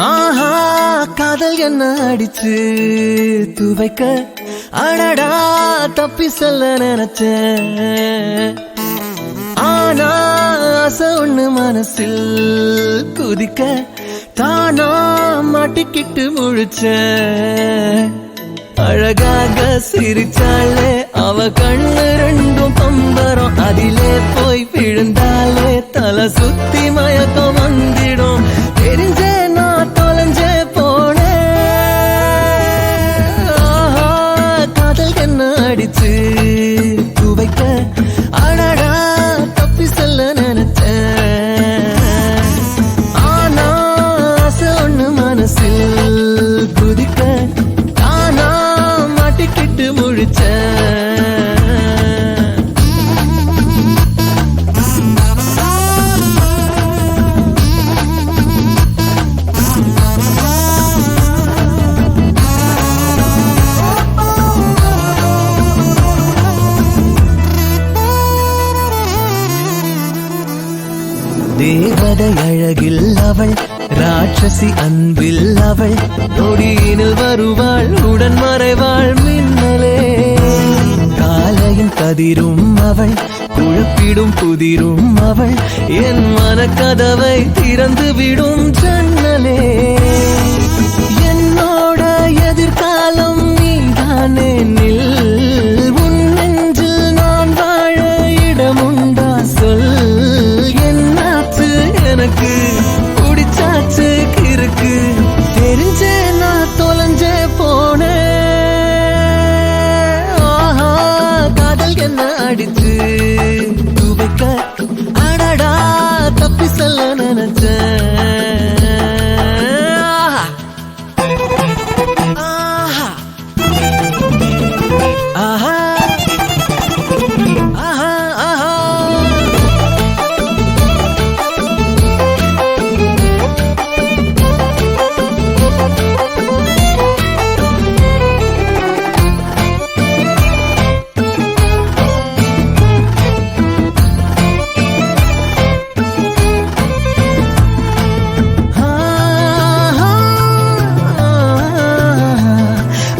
ஆஹா காதல் என்ன அடிச்சு துவைக்க அடடா தப்பி சொல்ல நினைச்சேன். ஆனா ஆசை ஒண்ணு மனசில் குதிக்க தானா மாட்டிக்கிட்டு முழிச்சேன். அழகாக சிரிச்சாலே அவ கண்ணு ரெண்டும் பம்பரம், அதிலே போய் விழுந்தாலே தலை சுத்தி மயக்கம் வந்திடும். தெரிஞ்சே நான் தொலைஞ்சே போனேன். ஆஹா காதல் என்ன அடிச்சு துவைக்க அடடா தப்பி சொல்ல நினைச்சேன். ஆனா ஆசை ஒண்ணு மனசில் குதிக்க தானா மாட்டிக்கிட்டு முழிச்சேன். தேவதை அழகில் அவள், ராட்சசி அன்பில் அவள், நொடியினில் வருவாள் உடன் மறைவாள் மின்னலே. காலையின் கதிரும் அவள், குழப்பிடும் புதிரும் அவள், என் மனக்கதவை திறந்து விடும் ஜன்னலே. என்னோட எதிர்காலம் நீதானே நில், உன் நெஞ்சில் நான் வாழ இடமுண்டா சொல். எனக்கு குடிச்சாச்சு கிறுக்கு, தெரிஞ்சே நான் தொலைஞ்சே போனேன். ஆஹா காதல் என்ன அடிச்சு துவைக்க அடடா தப்பி சொல்ல நினைச்சேன். ஆஹா ஆஹா ஆஹா ஆஹா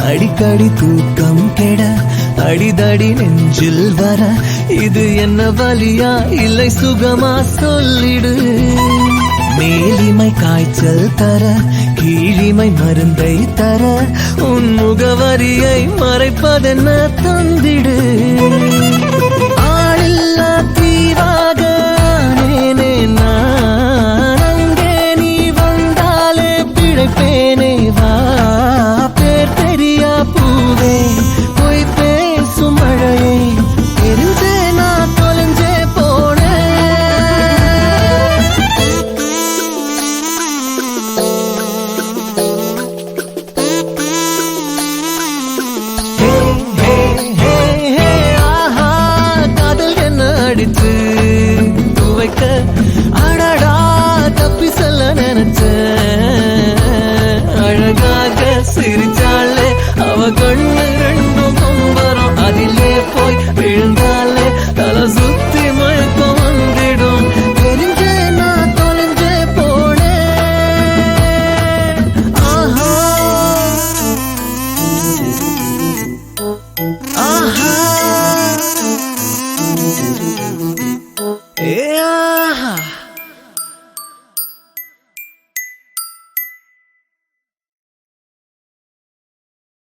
அடிக்கடி தூக்கம் கெட அடிதடி நெஞ்சில் வர, இது என்ன வலியா இல்லை சுகமா சொல்லிடு. மேலிமை காய்ச்சல் தர கீழிமை மருந்தை தர, உன் முகவரியை மறைப்பதென்ன தந்திடு. ஆளில்லா தீவாக நேனே நான், அங்கே நீ வந்தாலே பிழைப்பேனே வா. தெரியா பூவே போய் பேசும் மழையை, தெரிஞ்சே நான் தொலைஞ்சே போனேன். ஆஹா காதல் என்ன அடிச்சு துவைக்க அடடா தப்பி சொல்ல நினைச்சேன். அழகாக சிரிச்சாலே அவ கண்ணு ரெண்டும் பம்பரம், அதிலே போய் விழுந்தாலே தலை சுத்தி மயக்கம் வந்திடும். தெரிஞ்சே நான் தொலைஞ்சே போனேன். ஆஹா ஆஹா